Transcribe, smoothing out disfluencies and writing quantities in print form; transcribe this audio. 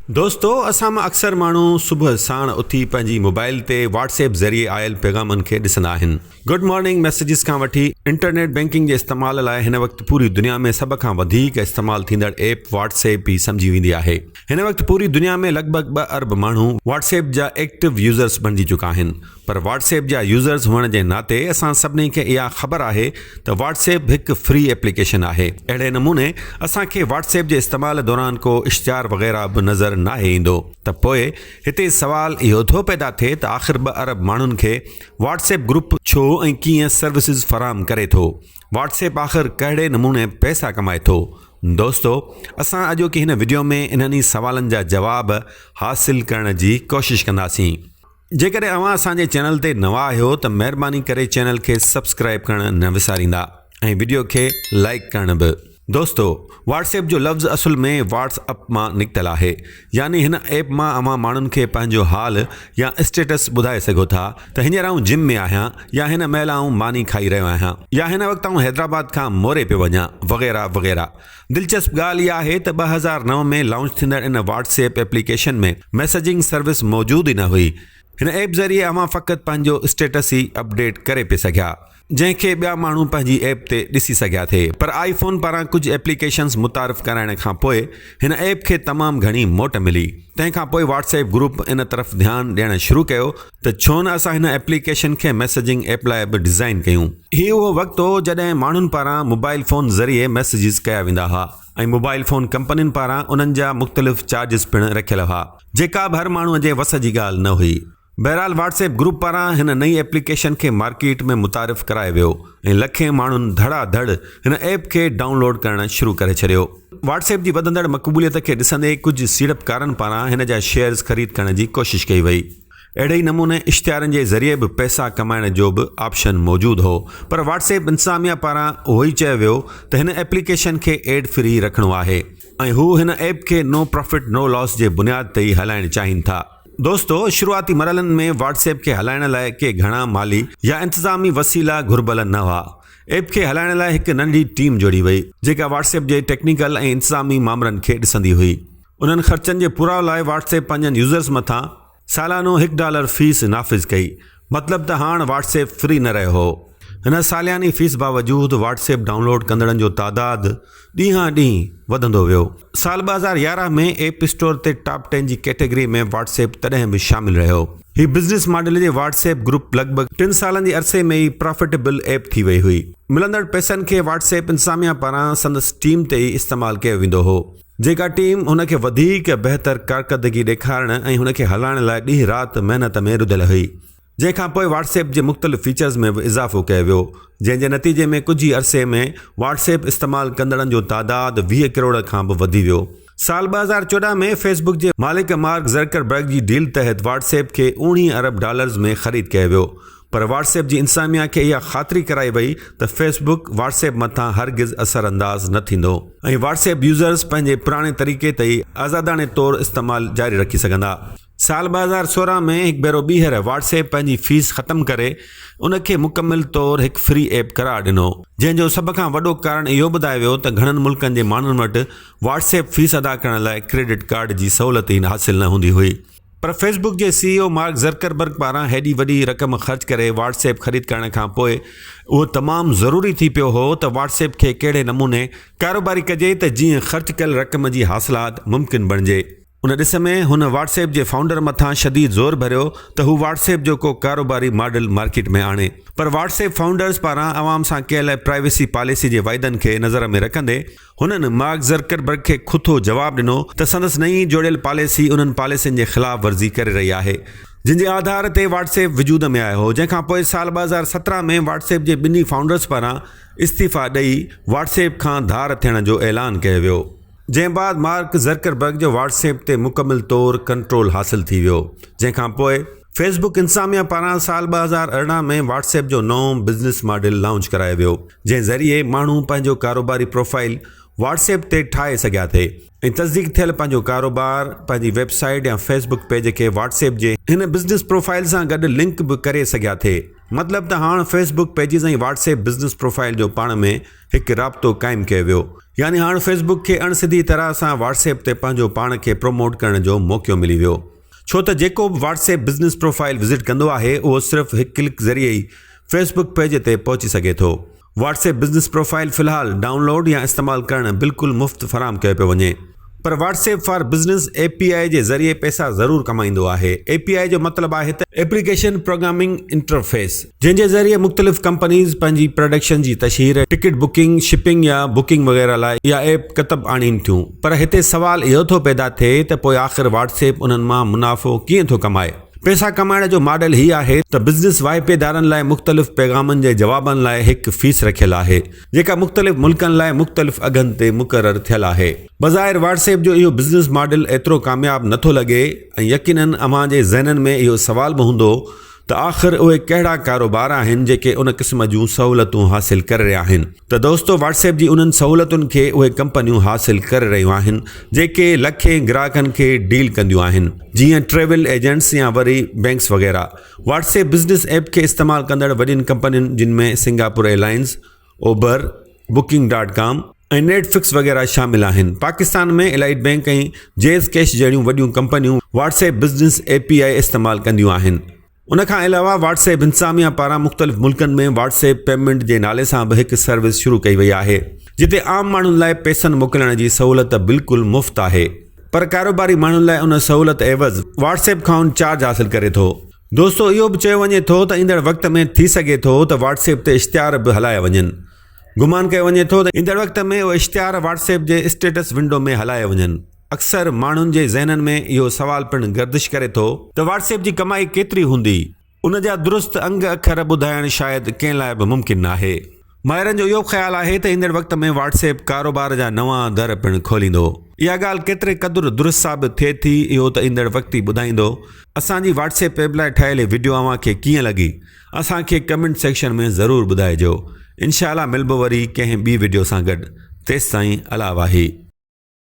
दोस्तों असां मां अक्सर माण्हू सुबुह साण उथी पंहिंजी मोबाइल ते व्हाट्सएप ज़रिए आयल पैगामनि खे ॾिसंदा आहिनि। गुड मॉर्निंग मैसेजिस खां वठी इंटरनेट बैंकिंग जे इस्तेमाल लाइ हिन वक़्तु पूरी दुनिया में सभ खां वधीक इस्तेमाल थींदड़ ऐप व्हाट्सएप ई सम्झी वेंदी आहे। हिन वक़्तु पूरी दुनिया में लॻभॻि 2 अरब माण्हू व्हाट्सएप जा एक्टिव यूज़र्स बणिजी चुका आहिनि। पर व्हाट्सएप जा यूज़र्स हुअण जे नाते असां सभिनी खे इहा ख़बर आहे त व्हाट्सएप हिकु फ्री एप्लीकेशन आहे। अहिड़े नमूने असांखे व्हाट्सएप जे इस्तेमाल दौरान को इश्तिहार वग़ैरह बि नज़र न ईंदो त पोइ हिते सवाल इहो थो पैदा थिए त आख़िर 2 अरब माण्हुनि खे व्हाट्सएप ग्रुप छो ऐं कीअं सर्विसिस फराहम करे थो। व्हाट्सएप आख़िर कहिड़े नमूने पैसा कमाए थो। दोस्तों असां अॼोकी हिन वीडियो में इन्हनि सवालनि जा जवाब हासिल करण जी कोशिशि कंदासीं। जेकॾहिं अव्हां असांजे चैनल ते नवां आहियो त महिरबानी करे चैनल खे सब्सक्राइब करणु न विसारींदा ऐं वीडियो खे लाइक करणु बि। दोस्तों व्हाट्सएप जो लफ़्ज़ असुल में व्हाट्सअप मां निकितल आहे, यानी हिन ऐप मां अव्हां माण्हुनि खे पंहिंजो हाल या स्टेटस ॿुधाए सघो था त हींअर आउं जिम में आहियां, या हिन महिल आउं मानी खाई रहियो आहियां, या हिन वक़्तु आउं हैदराबाद खां मोरे पियो वञा, वग़ैरह वग़ैरह। दिलचस्प ॻाल्हि इहा आहे त 2009 में लॉन्च थींदड़ इन व्हाट्सएप एप्लीकेशन में मैसेजिंग सर्विस मौजूदु ई न हुई। हिन ऐप ज़रिए अव्हां फ़क़ति पंहिंजो स्टेटस ई अपडेट करे पिए सघिया, जंहिंखे ॿिया माण्हू पंहिंजी ऐप ते ॾिसी सघिया थे। पर आईफोन पारां कुझु एप्लीकेशन्स मुतारिफ़ कराइण खां पोइ हिन ऐप खे तमामु घणी मोट मिली। तंहिंखां पोइ व्हाट्सएप ग्रुप इन तरफ़ ध्यानु ॾियणु शुरू कयो त छो न असां हिन एप्लीकेशन खे मैसेजिंग ऐप लाइ बि डिज़ाइन कयूं। हीउ उहो वक़्तु हो जॾहिं माण्हुनि पारां मोबाइल फ़ोन ज़रिए मैसेजिस कया वेंदा हुआ ऐं मोबाइल फ़ोन कंपनियुनि पारां उन्हनि जा मुख़्तलिफ़ चार्जिस पिणु रखियल हुआ, जेका बि हर माण्हूअ जे वस जी ॻाल्हि न हुई। बहरहाल व्हाट्सएप ग्रुप पारां हिन नई एप्लीकेशन खे मार्केट में मुतारिफ़ कराए वियो ऐं लखे माण्हुनि धड़ाधड़ हिन ऐप खे डाउनलोड करणु शुरू करे छॾियो। व्हाट्सएप जी वधंदड़ मक़बूलियत खे ॾिसंदे कुझु सीड़पकारनि पारां हिन जा शेयर्स ख़रीद करण जी कोशिशि कई वई। अहिड़े ई नमूने इश्तिहारनि जे ज़रिए बि पैसा कमाइण जो बि ऑप्शन मौजूदु हो, पर व्हाट्सएप इंतिज़ामिया पारां उहो ई चयो वियो त हिन एप्लीकेशन खे एड फ्री रखिणो आहे ऐं हू हिन ऐप खे नो प्रॉफिट नो लॉस जे बुनियाद ते ई हलाइणु चाहिनि था। दोस्तों शुरूआती मरहलनि में व्हाट्सएप खे हलाइण लाइ के घणा माली या इंतिज़ामी वसीला घुर्बल न हुआ। ऐप खे हलाइण लाइ हिकु नंढी टीम जोड़ी वई, जेका व्हाट्सएप जे टेक्निकल ऐं इंतिज़ामी मामरनि खे ॾिसंदी हुई। उन्हनि ख़र्चनि जे पुराव लाइ व्हाट्सएप पंहिंजनि यूज़र्स मथां सालानो $1 फीस नाफ़िज़ कई। मतिलबु त हाणे व्हाट्सएप फ्री न रहियो हो। हिन सालियानी फीस बावजूदि व्हाट्सएप डाउनलोड कंदड़नि जो तादादु ॾींहुं ॾींहुं वधंदो वियो। साल 2011 में ऐप स्टोर ते टॉप 10 जी कैटेगरी में व्हाट्सएप तॾहिं बि शामिल रहियो। हीउ बिज़नेस मॉडल जे व्हाट्सएप ग्रुप लॻभॻि 3 सालनि जे अरसे में ई प्रॉफिटेबल ऐप थी वई हुई। मिलंदड़ पैसनि खे व्हाट्सएप इंतिज़ामिया पारां संदसि टीम ते ई इस्तेमालु कयो वेंदो हो, जेका टीम हुनखे वधीक बहितर कारकर्दगी ॾेखारण ऐं हुनखे हलाइण लाइ ॾींहुं राति महिनत में रुधल हुई। जंहिंखां पोइ व्हाट्सएप जे मुख़्तलिफ़ फीचर्स में बि इज़ाफ़ो कयो वियो, जंहिंजे नतीजे में कुझु ई अरसे में व्हाट्सएप इस्तेमालु कंदड़नि जो तादादु 20 करोड़ खां बि वधी वियो। साल 2014 में फेसबुक जे मालिक मार्क ज़करबर्ग जी डील तहत व्हाट्सएप खे $19 अरब में ख़रीद कयो वियो, पर व्हाट्सएप जी इंतिज़ामिया खे इहा ख़ातिरी कराई वई त फेसबुक व्हाट्सएप मथां हरगिज़ असरअंदाज़ न थींदो ऐं व्हाट्सएप यूज़र्स पंहिंजे पुराणे तरीक़े ते ई आज़ादाने तौरु इस्तेमालु जारी रखी सघंदा। साल 2016 में हिकु भेरो ॿीहर व्हाट्सएप पंहिंजी फीस ख़तमु करे उनखे मुकमिल तौरु हिकु फ्री ऐप करार ॾिनो, जंहिंजो सभ खां वॾो कारण इहो ॿुधायो वियो त घणनि मुल्कनि जे माण्हुनि वटि व्हाट्सएप फीस अदा करण लाइ क्रेडिट कार्ड जी सहूलियत ई हासिल न हूंदी हुई। पर फेसबुक जे CEO मार्क ज़करबर्ग पारां हेॾी वॾी रक़म ख़र्च करे व्हाट्सएप ख़रीद करण खां पोइ उहो तमामु ज़रूरी थी पियो हो त व्हाट्सएप खे कहिड़े नमूने कारोबारी कजे त जीअं ख़र्च कयल रक़म जी हासिलात मुमकिन बणिजे। उन ॾिस में हुन व्हाट्सएप जे फाउंडर मथां शदीद ज़ोर भरियो त हू व्हाट्सएप जो को कारोबारी मॉडल मार्केट में आणे। पर व्हाट्सएप फाउंडर्स पारां आवाम सां कयल प्राइवेसी पॉलिसी जे वाइदनि खे नज़र में रखंदे हुननि मार्क ज़करबर्ग खे खुथो जवाबु ॾिनो त संदसि नई जोड़ियल पॉलिसी उन्हनि पॉलिसियुनि जे ख़िलाफ़ वर्ज़ी करे रही आहे, जिन जे आधार ते व्हाट्सएप वजूद में आयो हो। जंहिंखां पोइ साल 2017 में व्हाट्सएप जे ॿिन्ही फाउंडर्स पारां इस्तीफ़ा ॾेई व्हाट्सएप खां धार थियण जो ऐलान कयो वियो, जंहिं बाद मार्क ज़करबर्ग जो व्हाट्सएप ते मुकमिल तौरु कंट्रोल हासिल थी वियो। जंहिंखां पोइ फेसबुक इंतिज़ामिया पारां साल 2018 में व्हाट्सएप जो नओं बिज़नेस मॉडल लॉन्च करायो वियो, जंहिं ज़रिए माण्हू पंहिंजो कारोबारी प्रोफाइल व्हाट्सएप ते ठाहे सघिया थे ऐं तस्दीक थियल पंहिंजो कारोबार, पंहिंजी वेबसाइट या फेसबुक पेज खे व्हाट्सएप जे हिन बिज़नेस प्रोफाइल सां गॾु लिंक बि करे सघिया थे। मतिलबु त हाणे फेसबुक पेजिस ऐं व्हाट्सएप बिज़नेस प्रोफाइल जो पाण में हिकु राब्तो क़ाइमु कयो वियो। यानी हाणे फेसबुक खे अणसिधी तरह सां व्हाट्सएप ते पंहिंजो पाण खे प्रमोट करण जो मौक़ो मिली वियो, छो त जेको बि व्हाट्सएप बिज़नेस प्रोफाइल विज़िट कंदो आहे उहो सिर्फ़ु हिकु क्लिक ज़रिए ई फेसबुक पेज ते पहुची सघे थो। व्हाट्सएप बिज़नेस प्रोफाइल फ़िलहाल डाउनलोड या इस्तेमालु करणु बिल्कुलु मुफ़्त फ़राहम कयो पियो वञे, पर व्हाट्सएप फॉर बिज़नेस API जे ज़रिए पैसा ज़रूरु कमाईंदो आहे। API जो मतिलबु आहे त एप्लीकेशन प्रोग्रामिंग इंटरफेस, जंहिंजे ज़रिए मुख़्तलिफ़ कंपनीज़ पंहिंजी प्रोडक्शन जी तशहीर, टिकट बुकिंग, शिपिंग या बुकिंग वग़ैरह लाइ इहा ऐप कतब आणीनि थियूं। पर हिते सवाल इहो थो पैदा थिए त पोइ आख़िर व्हाट्सएप उन्हनि मां मुनाफ़ो कीअं थो कमाए। पैसा कमाइण जो मॉडल हीउ आहे त बिज़नेस वाइपेदारनि लाइ मुख़्तलिफ़ पैगामनि जे जवाबनि लाइ हिकु फ़ीस रखियलु आहे, जेका मुख़्तलिफ़ मुल्कनि लाइ मुख़्तलिफ़ अघनि ते मुक़ररु थियलु आहे। बज़ाहिर व्हाट्सएप जो इहो बिज़नेस मॉडल एतिरो कामयाबु नथो लॻे ऐं यकीनन अव्हां जे ज़हननि में इहो सवाल बि हूंदो त आख़िर उहे कहिड़ा कारोबार आहिनि जेके उन क़िस्म जूं सहूलियतूं हासिल करे रहिया आहिनि। त दोस्तो, व्हाट्सएप जी उन्हनि सहूलियतुनि खे उहे कंपनियूं हासिल करे रहियूं आहिनि जेके लखें ग्राहकनि खे डील कंदियूं आहिनि, जीअं ट्रेवल एजेंट्स या वरी बैंक्स वग़ैरह। व्हाट्सएप बिज़नेस ऐप खे इस्तेमालु कंदड़ वॾियुनि कंपनियुनि जिन में सिंगापुर एयरलाइंस, उबर, Booking.com ऐं नेटफ्लिक्स वग़ैरह शामिल आहिनि। पाकिस्तान में इलाइट बैंक ऐं जेज़ कैश जहिड़ियूं वॾियूं कंपनियूं व्हाट्सएप बिज़नेस API इस्तेमालु कंदियूं आहिनि। उनखां अलावा व्हाट्सएप इंतज़ामिया पारां मुख़्तलिफ़ मुल्कनि में व्हाट्सएप पेमेंट जे नाले सां बि हिकु सर्विस शुरू कई वई आहे, जिते आम माण्हुनि लाइ पैसनि मोकिलण जी सहूलियत बिल्कुलु मुफ़्त आहे, पर कारोबारी माण्हुनि लाइ उन सहूलियत एवज़ व्हाट्सएप खां चार्ज हासिल करे थो। दोस्तो, इहो बि चयो वञे थो त ईंदड़ वक़्त में थी सघे थो त व्हाट्सएप ते इश्तिहार बि हलाया वञनि। गुमान कयो वञे थो त ईंदड़ वक़्त में उहे इश्तिहार व्हाट्सएप जे स्टेटस विंडो में हलाया वञनि। अक्सर माण्हुनि जे ज़हननि में इहो सवाल पिणु गर्दिश करे थो त व्हाट्सएप जी कमाई केतिरी हूंदी। उन जा दुरुस्त अंग अखर ॿुधाइणु शायदि कंहिं लाइ बि मुमकिन न आहे। माहिरनि जो इहो ख़्यालु आहे त ईंदड़ वक़्त में व्हाट्सएप कारोबार जा नवां दर पिणु खोलींदो। इहा ॻाल्हि केतिरे क़दुरु दुरुस्त साबित थिए थी, इहो त ईंदड़ वक़्त ई ॿुधाईंदो। असांजी व्हाट्सएप ऐप लाइ ठहियल वीडियो अव्हांखे कीअं लॻी, असांखे कमेंट सेक्शन में ज़रूरु ॿुधाइजो। इंशाअल्लाह मिलबो वरी कंहिं ॿी वीडियो सां गॾु। तेसिताईं अला वाही।